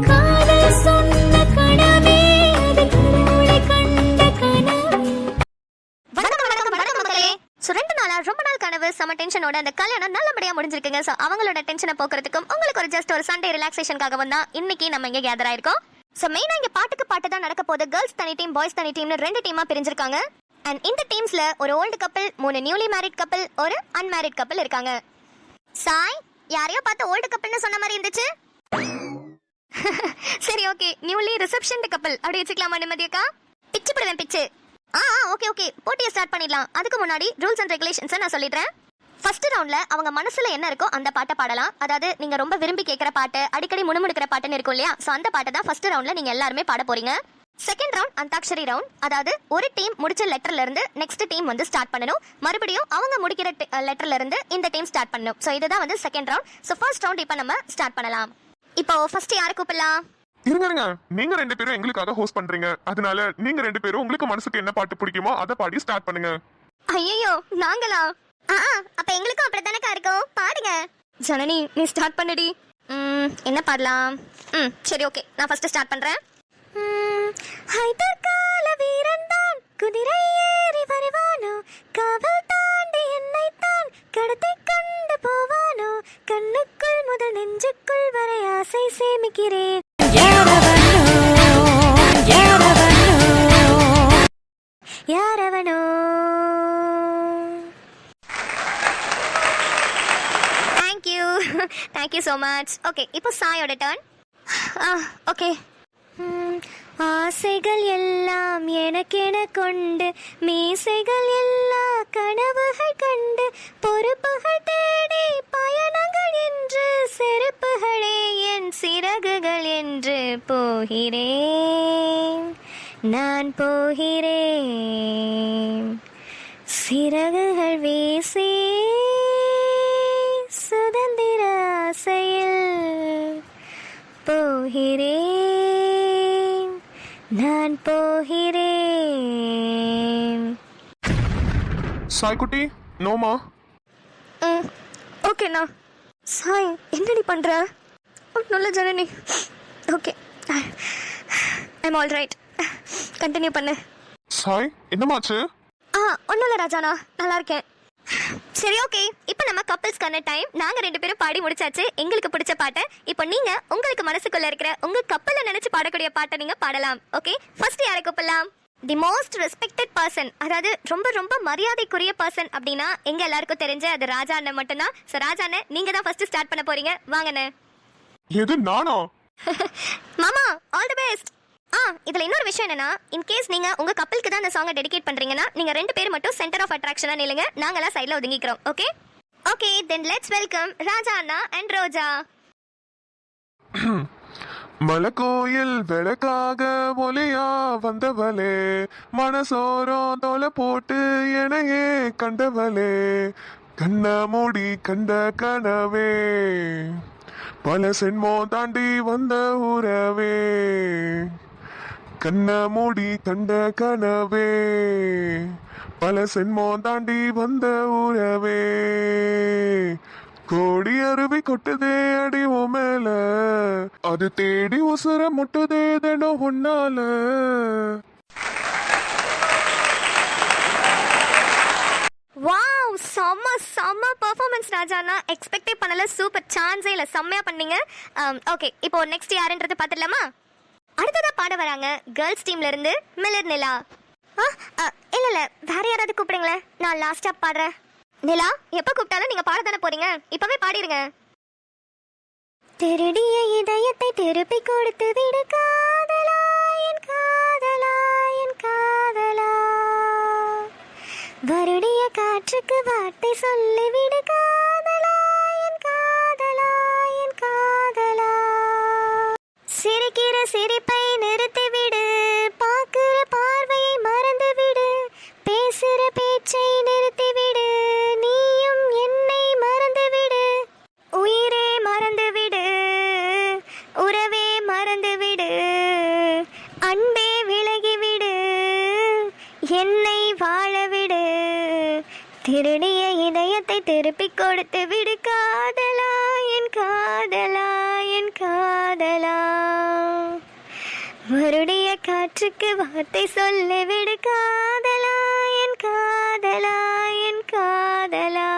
காதல் சொன்ன கனவே அது கண்மூடி கண்ட கனவே. வணக்கம் மக்களே. ஸோ 2 நாளா ரொம்ப நாள் கனவு செம டென்ஷனோட அந்த கல்யாணம் நல்லபடியாக முடிஞ்சிருக்குங்க. ஸோ அவங்களோட டென்ஷனை போக்குறதுக்கும் உங்களுக்கு ஒரு ஜஸ்ட் ஒரு சண்டே ரிலாக்ஸேஷனுக்காகவும் தான் இன்னைக்கு நம்ம இங்கே கேதர் ஆயிருக்கோம். ஸோ மெயினாக இங்கே பாட்டுக்கு பாட்டு தான் நடக்க போகுது. கேர்ள்ஸ் தனி டீம், பாய்ஸ் தனி டீம்னு 2 டீமாக பிரிஞ்சிருக்காங்க. அண்ட் இந்த டீம்ஸ்ல ஒரு old couple, 3 newly married couple, ஒரு அன்மேரிட் கப்பிள் இருக்காங்க. சாய், யாரையோ பார்த்து ஓல்டு கப்பிள்னு சொன்ன மாதிரி இருந்துச்சு. சரி ஓகே, நியூலி ரிசப்ஷன் கப்பிள் அப்படி வச்சுக்கலாமா நிம்மதியக்கா? பிச்சு போடுவேன் பிச்சு. ஓகே ஓகே, போட்டியை ஸ்டார்ட் பண்ணிடலாம். அதுக்கு முன்னாடி ரூல்ஸ் அண்ட் ரெகுலேஷன்ஸை நான் சொல்லிடுறேன். ஃபர்ஸ்ட் ரவுண்ட்ல அவங்க மனசுல என்ன இருக்கோ அந்த பாட்டை பாடலாம். அதாவது நீங்க ரொம்ப விரும்பி கேட்கிற பாட்டு, அடிக்கடி முணுமுணுக்கிற பாட்டுன்னு இருக்கும் இல்லையா? ஸோ அந்த பாட்டை தான் ஃபர்ஸ்ட் ரவுண்ட்ல நீங்க எல்லாருமே பாட போறீங்க. Second round antakshari round. அதாவது ஒரு டீம் முடிச்ச லெட்டர்ல இருந்து நெக்ஸ்ட் டீம் வந்து ஸ்டார்ட் பண்ணணும். மறுபடியும் அவங்க முடிக்கிற லெட்டர்ல இருந்து இந்த டீம் ஸ்டார்ட் பண்ணணும். ஸோ இதுதான் வந்து second round. So first round இப்போ நம்ம ஸ்டார்ட் பண்ணலாம். இப்போ ஃபர்ஸ்ட் யாரை கூப்பிடலாம்? இருங்க, நீங்க 2 பேரும் எங்களுக்காக ஹோஸ்ட் பண்றீங்க. அதனால நீங்க 2 பேரும் உங்களுக்கு மனசுக்கு என்ன பாட்டு பிடிக்குமோ அதை பாடி ஸ்டார்ட் பண்ணுங்க. ஐயோ நாங்களா? அப்ப எங்களுக்கும் அப்படித்தானக்கா இருக்கும், பாடுங்க. ஜனனி நீ ஸ்டார்ட் பண்ணுடி. என்ன பாடலாம்? சரி ஓகே, நான் ஃபர்ஸ்ட் ஸ்டார்ட் பண்றேன். ஹைதர்கால வீரன்தான் குதிரை ஏறி வருவானோ, காவல் தாண்டி என்னைத்தான் கடத்தை கண்டு போவானோ, கண்ணுக்குள் முதல் நெஞ்சுக்குள் வரை ஆசை சேமிக்கிறேன். யாரவனோ தேங்க்யூ ஸோ மச். ஓகே, இப்போ சாயோட டர்ன். ஓகே. ஆசைகள் எல்லாம் எனக்கென கொண்டு, மீசைகள் எல்லா கனவுகள் கண்டு, பொறுப்புகள் தேடி பயணங்கள் என்று, செருப்புகளே என் சிறகுகள் என்று போகிறேன், நான் போகிறேன். சிறகுகள் வீசி சுதந்திர ஆசையில் போகிறேன், நான் போகிறேன். சாய்குட்டி, நோமா. ஓகேண்ணா. சாய் என்னடி பண்ற? நல்ல Janani. Okay, I'm all right. Continue பண்ணு. சாய், என்னமாச்சு? ஒன்றும் இல்லை ராஜாண்ணா, நல்லா இருக்கேன். சரி ஓகே, இப்போ நம்ம கப்பிள்ஸ்க்கான டைம். நாங்க 2 பேரும் பாடி முடிச்சாச்சு எங்களுக்கு பிடிச்ச பாட்டை. இப்போ நீங்க உங்களுக்கு மனசுக்குள்ள இருக்கிற உங்க கப்பலை நினைச்சு பாடக்கூடிய பாட்டை நீங்க பாடலாம். ஓகே, ஃபர்ஸ்ட் யாரை கூப்பிடலாம்? தி மோஸ்ட் ரெஸ்பெக்டட் பர்சன், அதாவது ரொம்ப ரொம்ப மரியாதைக்குரிய பர்சன் அப்படின்னா எங்க எல்லாருக்கும் தெரிஞ்ச அது ராஜா அண்ணன் மட்டும்தான். ஸோ ராஜா அண்ணன், நீங்க தான் ஃபர்ஸ்ட் ஸ்டார்ட் பண்ண போறீங்க. வாங்கண்ணே. எது நானா? மாமா ஆல் தி பெஸ்ட். இதுல இன்னொரு விஷயம் என்னன்னா, இன் கேஸ் நீங்க உங்க கப்பலுக்கு தான் அந்த சாங்கை டெடிகேட் பண்றீங்கன்னா நீங்க 2 பேர் மட்டும் சென்டர் ஆஃப் அட்ராக்ஷனா நில்லுங்க, நாங்கெல்லாம் சைடுல ஒதுங்கிக்கிறோம். Okay okay, then let's welcome Raja அண்ணா அண்ட் ரோஜா. மலக்கோயில் விளக்காக ஒலியா வந்தவளே, மனசோரம் தோலை போட்டு எனையே கண்டவளே, கண்ண மூடி கண்ட கனவே, பல சென்மோ தாண்டி வந்த உறவே, கண்ண மூடி கண்ட கனவே, பல சென்மோ தாண்டி வந்த உறவே, கோடி அருவி கொட்டுதே அடி ஓ மேல, அது தேடி உசுர முட்டுதே தினம் ஒன்னால. வாவ், செம்ம செம்ம பெர்ஃபார்மன்ஸ் ராஜாண்ணா. எக்ஸ்பெக்டே பண்ணல, சூப்பர், சான்ஸே இல்லை, செம்மையா பண்ணீங்க. ஓகே, இப்போ நெக்ஸ்ட் யாருன்றது பார்த்துடலாமா? அடுத்ததா பாட வராங்க கேர்ள்ஸ் டீம்ல இருந்து மில்லர் நிலா. இல்ல இல்ல, வேற யாராவது கூப்பிடுங்களேன், நான் லாஸ்டா பாடுறேன். நிலா, எப்ப கூப்பிட்டாலும் நீங்க பாட தானே போறீங்க, இப்பவே பாடிருங்க. திருடிய இதயத்தை திருப்பி கொடுத்து விடு காதலா, என் காதலா, என் காதலா, வருடிய காற்றுக்கு வார்த்தை சொல்லி விடு காதலா, என் காதலா, என் காதலா, சிரிக்கிற சிரிப்பை நிறுத்திவிடு, பார்க்கிற பார்வையை மறந்துவிடு, பேசுற பேச்சை நிறுத்திவிடு, நீயும் என்னை மறந்துவிடு, உயிரே மறந்துவிடு, உறவே மறந்துவிடு, அன்பே விலகிவிடு, என்னை வாழவிடு, திருடிய இதயத்தை திருப்பிக் கொடுத்து விடு காதலா, என் காதலா, என் காதலா. மறுடிய காற்றுக்கு வார்த்தை சொல்ல விடு காதலா என் காதலா என் காதலா.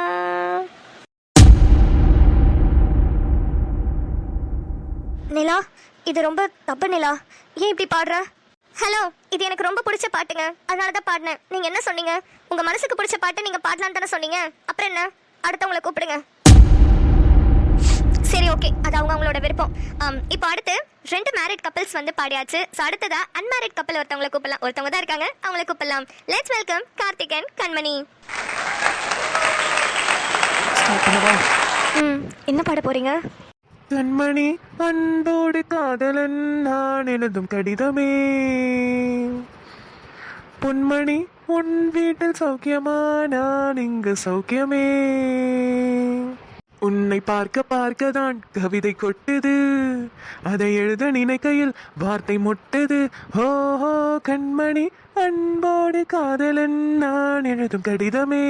நிலா, இது ரொம்ப தப்பு நிலா. ஏன் இப்படி பாடுற? ஹலோ, இது எனக்கு ரொம்ப பிடிச்ச பாட்டுங்க, அதனால தான் பாடினேன். நீங்கள் என்ன சொன்னீங்க? உங்கள் மனசுக்கு பிடிச்ச பாட்டு நீங்கள் பாடலான்னு தானே சொன்னீங்க. அப்புறம் என்ன, அடுத்தவங்களை கூப்பிடுங்க. சரி, ஓகே, அது அவங்களோட விருப்பம். இப்போ அடுத்து 2 மேரிட் கப்பல்ஸ் வந்து பாடியாச்சு. ஸோ அடுத்ததா அன்மேரிட் கப்பல் ஒருத்தவங்களை கூப்பிடலாம். ஒருத்தவங்க தான் இருக்காங்க, அவங்கள கூப்பிடலாம். லெட்ஸ் வெல்கம் கார்த்திகன் கண்மணி. என்ன பாட போறீங்க? கண்மணி அன்போடு காதலன் நான் எழுதும் கடிதமே, பொன்மணி உன் வீட்டில் சௌக்கியமா நான் இங்கு சௌக்கியமே, உன்னை பார்க்க பார்க்கதான் கவிதை கொட்டுது, அதை எழுத நினைக்கையில் வார்த்தை முட்டுது. ஓஹோ கண்மணி அன்போடு காதலன் நான் எழுதும் கடிதமே,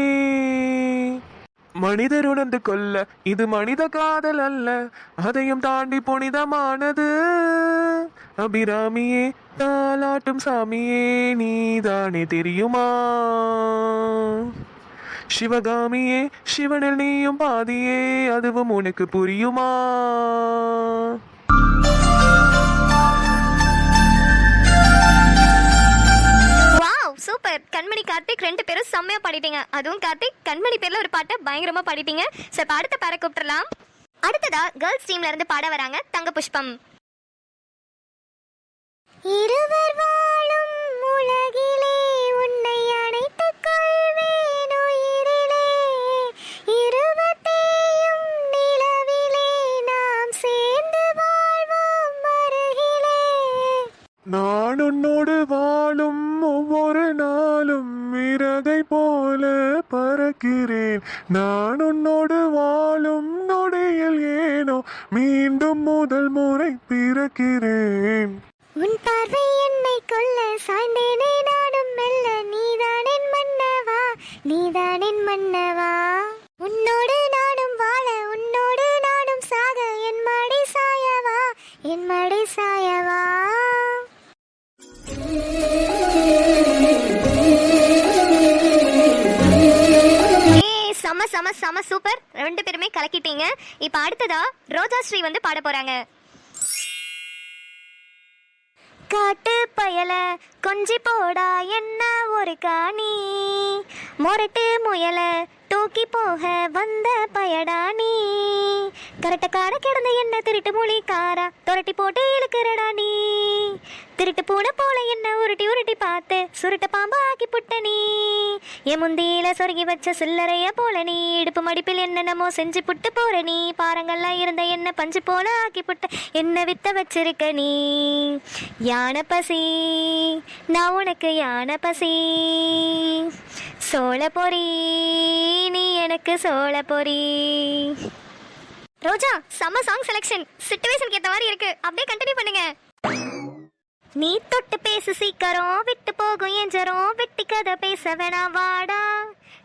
மனிதர் உணர்ந்து கொள்ள இது மனித காதல் அல்ல, அதையும் தாண்டி புனிதமானது. அபிராமியே தாலாட்டும் சாமியே நீதானே தெரியுமா, சிவகாமியே சிவனில் நீயும் பாதியே அதுவும் உனக்கு புரியுமா. சூப்பர். கண்மணி கார்த்திக் 2 பேரும் செம்மையா பாடிட்டீங்க. அதுவும் கார்த்திக் கண்மணி பேர்ல ஒரு பாட்டை பயங்கரமா பாடிட்டீங்க. சோ இப்ப அடுத்த பேரை கூப்பிடலாம். அடுத்ததா கேர்ள்ஸ் டீம்ல இருந்து பாட வராங்க தங்க புஷ்பம். இருவர் வாழும் உலகிலே உன்னை அணைத்துக் கொள்வேன் உயிரிலே, இருவத்தையும் நிலவிலே நாம் சேர்ந்து வாழ்வோம் அருகிலே. நான் உன்னோடு வாழும் ஒவ்வொரு நாளும் இறகை போல பறக்கிறேன், நான் உன்னோடு வாழும் நொடியில் ஏனோ மீண்டும் முதல் முறை பிறக்கிறேன். உன் பார்வை என்னை கொல்ல சாய்ந்தேனே நானும் மெல்ல, நீதான் என் மன்னவா நீதான் என் மன்னவா, உன்னோடு நானும் வாழ உன்னோடு நானும் சாக, என் மடி சாயவா என் மடி சாயவா. செம செம செம சூப்பர். 2 பேருமே கலக்கிட்டீங்க. இப்ப அடுத்ததா ரோஜா ஸ்ரீ வந்து பாட போறாங்க. காட்டு பயல கொஞ்சி போடா என்ன ஒரு காணி, மொரட்டு முயல தூக்கி போக வந்த பயடா நீ, கரட்டக்கார கிடந்த என்ன திருட்டு மொழி காரா துரட்டி போட்டு இழுக்கிறடா நீ, திருட்டு பூனை போல என்ன உருட்டி உருட்டி பார்த்து சுருட்ட பாம்பா ஆக்கி புட்ட நீ, என் முந்தியில சொருகி வச்ச சில்லறைய போல நீ, இடுப்பு மடிப்பில் என்னென்னமோ செஞ்சு புட்டு போற நீ, பாறங்கள்லாம் இருந்த என்ன பஞ்சு போல ஆக்கி புட்ட என்ன வித்த வச்சிருக்க நீ, யானை பசி நான் உனக்கு யானை பசி, சோள பொறி நீ எனக்கு சோள பொறி. ரோஜா செம்ம சாங் செலெக்ஷன், சிச்சுவேஷனுக்கு ஏத்த மாதிரி இருக்கு. அப்படியே கண்டினியூ பண்ணுங்க. நீ தொட்டு பேசு சீக்கிரம் விட்டு போகும் எஞ்சரும், வெட்டி கதை பேச வேணா வாடா,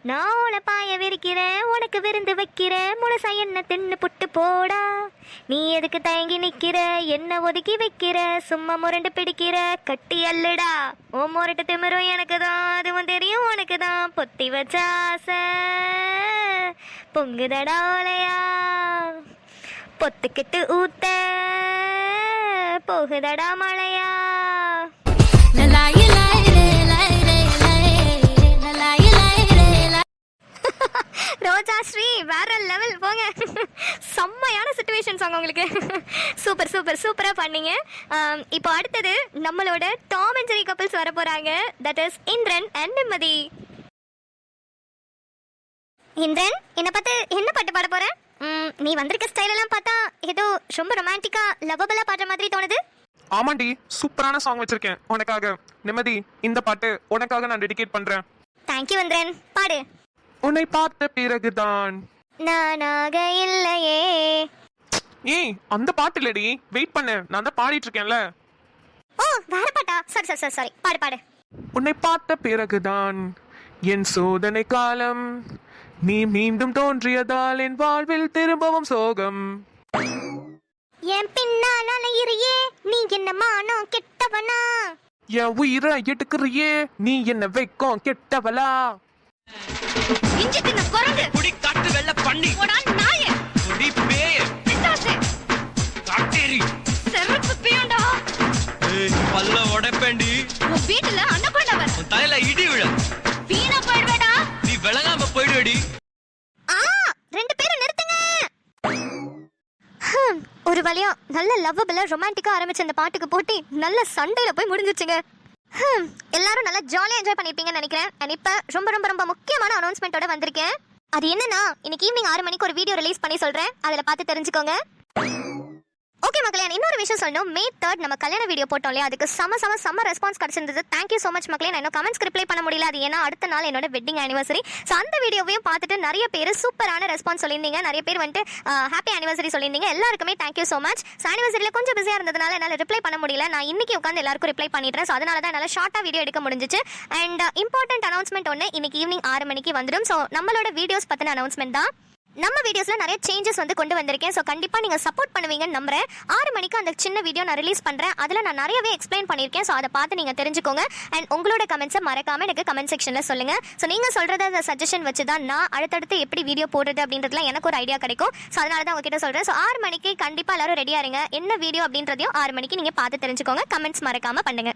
நான் உன பாய விரிக்கிறேன் உனக்கு விருந்து வைக்கிறேன், முழுசா என்ன தின்னு புட்டு போடா, நீ எதுக்கு தயங்கி நிக்கிற என்ன ஒதுக்கி வைக்கிற, சும்மா முரண்டு பிடிக்கிற கட்டி அல்லுடா, ஓ முரட்டு திமிரும் எனக்கு தான் அதுவும் தெரியும் உனக்கு தான், பொத்தி வச்ச ஆசை பொங்குதடா ஓலையா, பொத்துக்கிட்டு ஊத்த போகுதடா மழையா. ரோஜா ஸ்ரீ வேற லெவல் போங்க. செம்மையான சிச்சுவேஷன் சாங் உங்களுக்கு. சூப்பர் சூப்பர் சூப்பரா பண்ணீங்க. இப்போ அடுத்தது நம்மளோட டாம் அண்ட் ஜெரி கப்பிள்ஸ் வர போறாங்க. தட் இஸ் இந்திரன் அண்ட் நிம்மதி. இந்திரன், என்ன பார்த்து என்ன பாட்டு பாட போற? நீ வந்திருக்க ஸ்டைல் எல்லாம் பார்த்தா ஏதோ ரொம்ப ரொமான்டிக்கா லவ்வபிளா பாடுற மாதிரி தோணுது. ஆமாண்டி, சூப்பரான சாங் வச்சிருக்கேன் உனக்காக. நிம்மதி, இந்த பாட்டு உனக்காக நான் டெடிகேட் பண்றேன். தேங்க்யூ இந்திரன், பாடு. உன்னை பார்த்த பிறகுதான் நானாக இல்லையே. ஏய், அந்த பாட்டு இல்லடி, வெயிட் பண்ணு, நான் தான் பாடிட்டு இருக்கேன்ல. ஓ, வேற பாட்டா? சரி சரி சரி சரி, பாடு பாடு. உன்னை பார்த்த பிறகுதான் என் சோதனை காலம், நீ மீண்டும் தோன்றியதால் என் வாழ்வில் திரும்பவும் சோகம், என் பின்னால அலையிறியே நீ என்ன மானம் கெட்டவனா என் உயிரை எடுக்கிறியே நீ என்ன வைக்கும் கெட்டவளா. இஞ்சி தின்ன குரங்கு குடி காட்டு வெள்ள பண்ணி போடா நாயே குடி பேய பிசாசு காட்டேரி செருப்பு பியண்டா பல்ல உடைப்பேண்டி உன் வீட்டுல அன்னபண்டா வர உன் தலையில இடி விழ வீணா போயிடுவேடா நீ விளங்காம போயிடுவேடி. ரெண்டு பேரும் நிறுத்துங்க. ஒரு வழியா நல்ல லவ்வபிளா ரொமான்டிக்கா ஆரம்பிச்ச இந்த பாட்டுக்கு போட்டி நல்ல சண்டையில போய் முடிஞ்சிச்சுங்க. எல்லாரும் நல்லா ஜாலியா என்ஜாய் பண்ணிருப்பீங்கன்னு நினைக்கிறேன். அண்ட் இப்ப ரொம்ப ரொம்ப ரொம்ப முக்கியமான அனௌன்ஸ்மெண்ட்டோட வந்திருக்கேன். அது என்னன்னா இன்னைக்கு ஈவினிங் 6 மணிக்கு ஒரு வீடியோ ரிலீஸ் பண்ணி சொல்றேன். அதுல பார்த்து தெரிஞ்சுக்கோங்க. ஓகே மக்களே, இன்னொரு விஷயம் சொல்லணும். May 3 நம்ம கல்யாண வீடியோ போட்டோம் இல்லையா, அதுக்கு செம்ம ரெஸ்பான்ஸ் கிடைச்சிருந்தது. தேங்க்யூ ஸோ மச் மக்களே. நான் இன்னும் கமெண்ட்ஸ்க்கு ரிப்ளை பண்ண முடியல, அது ஏன்னா அடுத்த நாள் என்னோட வெட்டிங் ஆனிவர்சரி. ஸோ அந்த வீடியோவையும் பார்த்துட்டு நிறைய பேர் சூப்பரான ரெஸ்பான்ஸ் சொல்லியிருந்தீங்க. நிறைய பேர் வந்துட்டு ஹாப்பி ஆனிவர்சரி சொல்லியிருந்தீங்க. எல்லாருக்குமே தேங்க்யூ ஸோ மச். ஸோ ஆனிவர்சரியில் கொஞ்சம் பிஸியாக இருந்ததுனால என்னால் ரிப்ளை பண்ண முடியல. நான் இன்னைக்கு உட்காந்து எல்லாருக்கும் ரிப்ளை பண்ணிடுறேன். ஸோ அதனால தான் என்னால் ஷார்ட்டாக வீடியோ எடுக்க முடிஞ்சிச்சு. அண்ட் இம்பார்ட்டன்ட் அனௌன்ஸ்மெண்ட் ஒன்று இன்னைக்கு ஈவினிங் 6 மணிக்கு வந்துடும். ஸோ நம்மளோட வீடியோஸ் பற்றின அனௌன்ஸ்மெண்ட் தான். நம்ம வீடியோஸ்ல நிறைய சேஞ்சஸ் வந்து கொண்டு வந்திருக்கேன். ஸோ கண்டிப்பா நீங்க சப்போர்ட் பண்ணுவீங்கன்னு நம்புறேன். 6 மணிக்கு அந்த சின்ன வீடியோ நான் ரிலீஸ் பண்றேன். அதுல நான் நிறையவே எக்ஸ்பிளைன் பண்ணியிருக்கேன். ஸோ அதை பார்த்து நீங்க தெரிஞ்சுக்கோங்க. அண்ட் உங்களோட கமெண்ட்ஸை மறக்காம எனக்கு கமெண்ட் செக்ஷன்ல சொல்லுங்க. ஸோ நீங்க சொல்றத அந்த சஜஷன் வச்சு தான் நான் அடுத்தடுத்து எப்படி வீடியோ போடுறது அப்படின்றதுல எனக்கு ஒரு ஐடியா கிடைக்கும். ஸோ அதனால தான் உங்ககிட்ட சொல்றேன். ஸோ 6 மணிக்கு கண்டிப்பா எல்லாரும் ரெடியா இருங்க. என்ன வீடியோ அப்படின்றதையும் 6 மணிக்கு நீங்க பார்த்து தெரிஞ்சுக்கோங்க. கமெண்ட்ஸ் மறக்காம பண்ணுங்க.